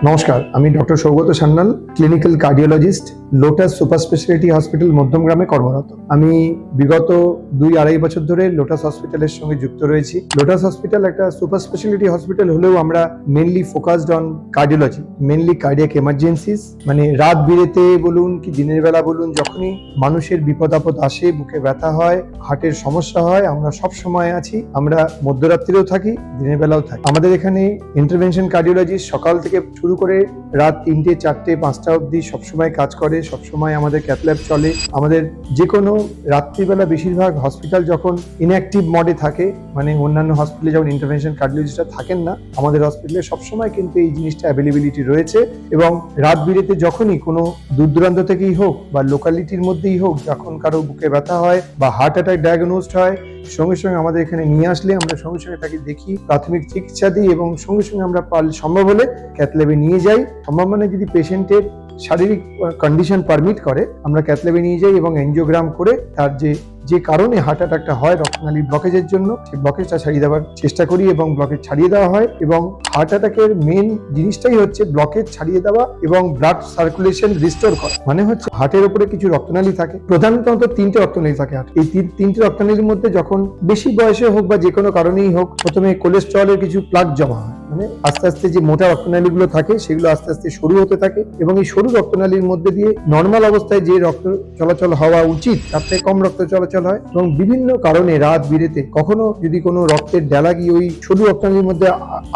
নমস্কার, আমি doctor Saugata Sanyal, clinical cardiologist, Lotus super speciality hospital মধ্যমগ্রামে কর্মরত। আমি বিগত 2-2.5 বছর ধরে লোটাস হসপিটালের সঙ্গে যুক্ত রয়েছি। লোটাস হসপিটাল একটা সুপার স্পেশালিটি হসপিটাল হলেও আমরা mainly focused on cardiology, mainly cardiac emergencies, মানে রাত বিরেতে বলুন কি দিনের বেলা বলুন, যখনই মানুষের বিপদ আপদ আসে, বুকে ব্যথা হয়, হার্টের সমস্যা হয়, আমরা সব সময় আছি। আমরা মধ্যরাত্রিরেও থাকি, দিনের বেলাও থাকি। আমাদের এখানে ইন্টারভেনশন কার্ডিওলজি সকাল থেকে শুরু করে রাত 3টে 4টে 5টা অবধি সবসময় কাজ করে। সবসময় আমাদের ক্যাথল্যাব চলে। আমাদের যে কোনো রাত্রিবেলা বেশিরভাগ হসপিটাল যখন ইনঅ্যাক্টিভ মোডে থাকে, মানে অন্যান্য হসপিটালে যেমন ইন্টারভেনশন কার্ডিওলজিস্টরা থাকেন না, আমাদের হসপিটালে সবসময় কিন্তু এই জিনিসটা অ্যাভেলেবিলিটি রয়েছে। এবং রাত বিরেতে যখনই কোনো দূর দূরান্ত থেকেই হোক বা লোকালিটির মধ্যেই হোক, যখন কারো বুকে ব্যথা হয় বা হার্ট অ্যাটাক ডায়াগনোজড হয়, সঙ্গে সঙ্গে আমাদের এখানে নিয়ে আসলে আমরা সঙ্গে সঙ্গে তাকে দেখি, প্রাথমিক চিকিৎসা দিই এবং সঙ্গে সঙ্গে আমরা সম্ভব হলে ক্যাথল্যাবে নিয়ে যাই। সম্ভব মানে যদি পেশেন্টের শারীরিক কন্ডিশন পারমিট করে, আমরা ক্যাথল্যাবে নিয়ে যাই এবং এনজিওগ্রাম করে তার যে কারণে হার্ট অ্যাটাকটা হয়, রক্তনালী ব্লকেজের জন্য, সেই ব্লকেজটা ছাড়িয়ে দেওয়ার চেষ্টা করি এবং ব্লকেজ ছাড়িয়ে দেওয়া হয়। এবং হার্ট অ্যাটাকের মেন জিনিসটাই হচ্ছে ব্লকেজ ছাড়িয়ে দেওয়া এবং ব্লাড সার্কুলেশন রিস্টোর করা। মানে হচ্ছে হার্টের উপরে কিছু রক্তনালী থাকে, প্রধানত 3টে রক্তনালী থাকে হার্ট। এই 3টে রক্তনালীর মধ্যে যখন বেশি বয়সে হোক বা যে কোনো কারণেই হোক, প্রথমে কোলেস্টেরলের কিছু প্লাক জমা হয়, মানে আস্তে আস্তে যে মোটা রক্তনালীগুলো থাকে সেগুলো আস্তে আস্তে সরু হতে থাকে এবং এই সরু রক্তনালীর মধ্যে দিয়ে নর্মাল অবস্থায় যে রক্ত চলাচল হওয়া উচিত তার থেকে কম রক্ত চলাচল হয়। এবং বিভিন্ন কারণে রাত বিরেতে কখনো যদি কোনো রক্তের ডেলা গিয়ে ওই সরু রক্তনালীর মধ্যে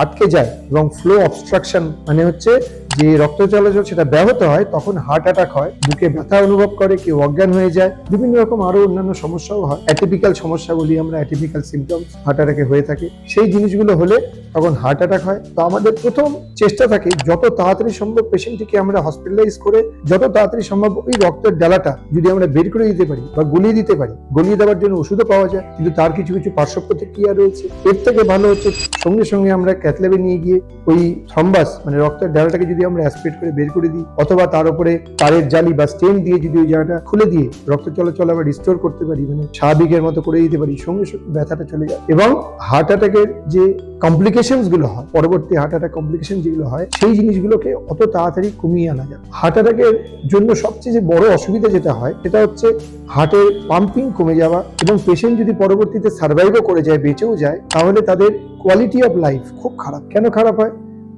আটকে যায় এবং ফ্লো অবস্ট্রাকশন, মানে হচ্ছে যে রক্ত চলাচল সেটা ব্যাহত হয়, তখন হার্ট অ্যাটাক হয়, বুকে ব্যথা অনুভব করে, কেউ অজ্ঞান হয়ে যায়, বিভিন্ন রকম আরো অন্যান্য সমস্যাও হয়। অ্যাটিপিক্যাল সমস্যা বলি আমরা, অ্যাটিপিক্যাল সিমটমস হার্ট অ্যাটাকে হয়ে থাকে। সেই জিনিসগুলো হলে তখন হার্ট অ্যাটাক হয়। তো আমাদের প্রথম চেষ্টা থাকে যত তাড়াতাড়ি সম্ভব পেশেন্টটিকে আমরা হসপিটালাইজ করে যত তাড়াতাড়ি সম্ভব ওই রক্তের ডালাটা যদি আমরা বের করে দিতে পারি বা গলিয়ে দিতে পারি, গলিয়ে দেওয়ার জন্য ওষুধও পাওয়া যায়, কিন্তু তার কিছু কিছু পার্শ্ব প্রতিক্রিয়া রয়েছে। এর থেকে ভালো হচ্ছে সঙ্গে সঙ্গে আমরা ক্যাথল্যাবে নিয়ে গিয়ে ওই থ্রম্বাস, মানে রক্তের ডালাটাকে যদি আমরা অ্যাসপিরেট করে বের করে দিই, অথবা তার উপরে তারের জালি বা স্টেন দিয়ে যদি ওই জায়গাটা খুলে দিয়ে রক্ত চলাচল আবার রিস্টোর করতে পারি, মানে স্বাভাবিকের মতো করে দিতে পারি, সঙ্গে সঙ্গে ব্যথাটা চলে যায়। এবং হার্ট অ্যাটাকের যে কমপ্লিকেশনস গুলো হয়, পরবর্তী হার্ট অ্যাটাক কমপ্লিকেশন যেগুলো হয়, সেই জিনিসগুলোকে অত তাড়াতাড়ি কমিয়ে আনা যায়। হার্ট অ্যাটাকের জন্য সবচেয়ে যে বড় অসুবিধা যেটা হয় সেটা হচ্ছে হার্টের পাম্পিং কমে যাওয়া। এবং পেশেন্ট যদি পরবর্তীতে সার্ভাইভও করে যায়, বেঁচেও যায়, তাহলে তাদের কোয়ালিটি অফ লাইফ খুব খারাপ। কেন খারাপ হয়?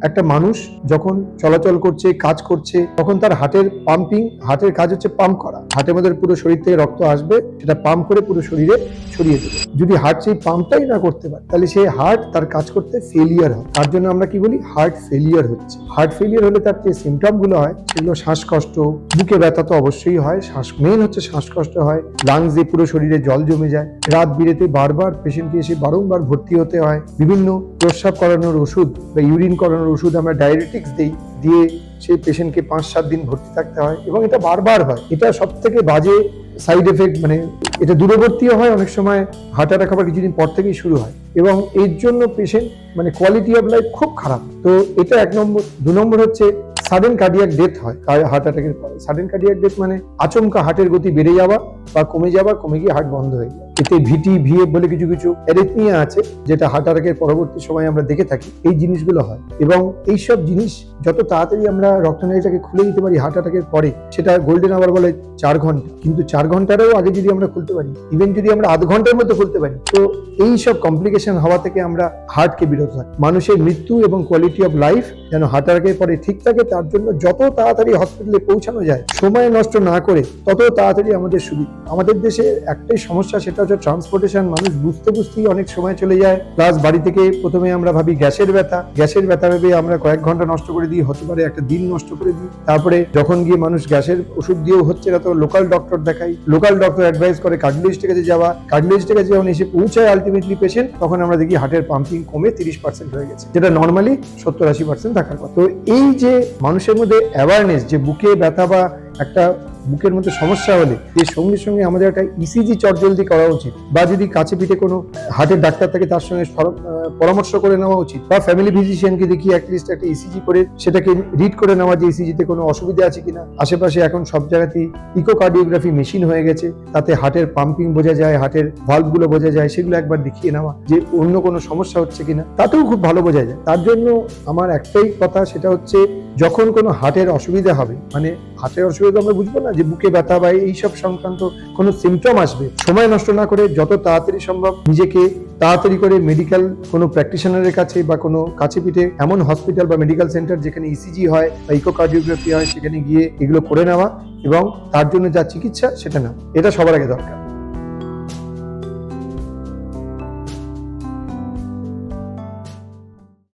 একটা মানুষ যখন চলাচল করছে, কাজ করছে, তখন তার হার্টের পাম্পিং, হার্টের কাজ হচ্ছে পাম্প করা। হার্টের মধ্যে পুরো শরীর থেকে রক্ত আসবে, সেটা পাম্প করে পুরো শরীরে ছড়িয়ে দেবে। যদি হার্ট সেই পাম্পটাই না করতে পারে, তাহলে সেই হার্ট তার কাজ করতে ফেলিয়ার হয়। তার জন্য আমরা কি বলি? হার্ট ফেলিয়ার হচ্ছে। হার্ট ফেলিয়ার হলে তার যে সিমটম গুলো হয় সেগুলো শ্বাসকষ্ট, বুকে ব্যথা তো অবশ্যই হয়, মেন হচ্ছে শ্বাসকষ্ট হয়, লাংসে পুরো শরীরে জল জমে যায়, রাত বিরেতে বারবার পেশেন্টকে এসে বারংবার ভর্তি হতে হয়, বিভিন্ন প্রস্রাব করানোর ওষুধ বা ইউরিন করানোর ওষুধ আমরা ডায়াবেটিক্স দিয়ে সেই পেশেন্টকে 5-7 দিন ভর্তি থাকতে হয় এবং এটা বারবার হয়। এটা সব থেকে বাজে সাইড এফেক্ট, মানে এটা দূরবর্তীও হয়, অনেক সময় হার্ট অ্যাটাক আবার কিছুদিন পর থেকেই শুরু হয় এবং এর জন্য পেশেন্ট মানে কোয়ালিটি অফ লাইফ খুব খারাপ। তো এটা 1 নম্বর। 2 নম্বর হচ্ছে সাডেন কার্ডিয়াক ডেথ হয় হার্ট অ্যাটাকের পরে। সাডেন কার্ডিয়াক ডেথ মানে আচমকা হার্টের গতি বেড়ে যাওয়া বা কমে যাওয়া, কমে গিয়ে হার্ট বন্ধ হয়ে যায়। এতে ভিটি ভিএফ বলে কিছু কিছু অ্যারিথমিয়া আছে, যেটা হার্ট অ্যাটাকের পরবর্তী সময় আমরা দেখে থাকি। এই জিনিসগুলো হয় এবং এইসব জিনিস যত তাড়াতাড়ি আমরা রক্তনালীটাকে খুলে দিতে পারি হার্ট অ্যাটাকের পরে, সেটা গোল্ডেন আওয়ার বলে 4 ঘন্টা, কিন্তু 4 ঘন্টারও আগে যদি আমরা খুলতে পারি, ইভেন যদি আমরা আধ ঘন্টার মধ্যে খুলতে পারি, তো এই সব কমপ্লিকেশন হওয়া থেকে আমরা হার্টকে বিরত থাকি। মানুষের মৃত্যু এবং কোয়ালিটি অফ লাইফ যেন হার্ট অ্যাটাকের পরে ঠিক থাকে, তার জন্য যত তাড়াতাড়ি হসপিটালে পৌঁছানো যায়, সময় নষ্ট না করে, তত তাড়াতাড়ি আমাদের সুবিধা। আমাদের দেশে একটাই সমস্যা, সেটা হচ্ছে ট্রান্সপোর্টেশন। মানুষ বুঝতেই অনেক সময় চলে যায়। প্লাস বাড়ি থেকে প্রথমে আমরা ভাবি গ্যাসের ব্যথা ভেবে আমরা কয়েক ঘন্টা নষ্ট করে দিই, হতে পারে একটা দিন নষ্ট করে দিই। তারপরে যখন গিয়ে মানুষ গ্যাসের ওষুধ দিয়েও হচ্ছে না, তো লোকাল ডক্টর দেখাই, লোকাল ডক্টর অ্যাডভাইস করে কার্ডিওলজিস্টের কাছে যাওয়া, কার্ডিওলজিস্টের কাছে যখন এসে পৌঁছায় আলটিমেটলি পেশেন্ট, তখন আমরা দেখি হার্টের পাম্পিং কমে 30% হয়ে গেছে, যেটা নর্মালি 70-80% থাকার কথা। তো এই যে মানুষের মধ্যে অ্যাওয়ারনেস, যে বুকে ব্যথা বা একটা বুকের মধ্যে সমস্যা হলে যে সঙ্গে সঙ্গে আমাদের একটা ইসিজি চটজলদি করা উচিত, বা যদি কাছে পিঠে কোনো হার্টের ডাক্তার থাকে তার সঙ্গে পরামর্শ করে নেওয়া উচিত, বা ফ্যামিলি ফিজিশিয়ানকে দেখিয়ে অ্যাটলিস্ট একটা ইসিজি করে সেটাকে রিড করে নেওয়া যে ইসিজিতে কোনো অসুবিধা আছে কিনা। আশেপাশে এখন সব জায়গাতেই ইকোকার্ডিওগ্রাফি মেশিন হয়ে গেছে, তাতে হার্টের পাম্পিং বোঝা যায়, হার্টের ভালভগুলো বোঝা যায়, সেগুলো একবার দেখিয়ে নেওয়া যে অন্য কোনো সমস্যা হচ্ছে কিনা, তাতেও খুব ভালো বোঝা যায়। তার জন্য আমার একটাই কথা, সেটা হচ্ছে যখন কোনো হার্টের অসুবিধা হবে, মানে হার্টের অসুবিধা আমরা বুঝবো না যে বুকে ব্যথা বা এইসব সংক্রান্ত কোনো সিমটম আসবে, সময় নষ্ট না করে যত তাড়াতাড়ি সম্ভব নিজেকে তাড়াতাড়ি করে মেডিকেল কোনো প্র্যাকটিশনারের কাছে বা কোনো কাছে পিঠে এমন হসপিটাল বা মেডিকেল সেন্টার যেখানে ইসিজি হয় বা ইকোকার্ডিওগ্রাফি হয় সেখানে গিয়ে এগুলো করে নেওয়া এবং তার জন্য যা চিকিৎসা সেটা নেওয়া, এটা সবার আগে দরকার।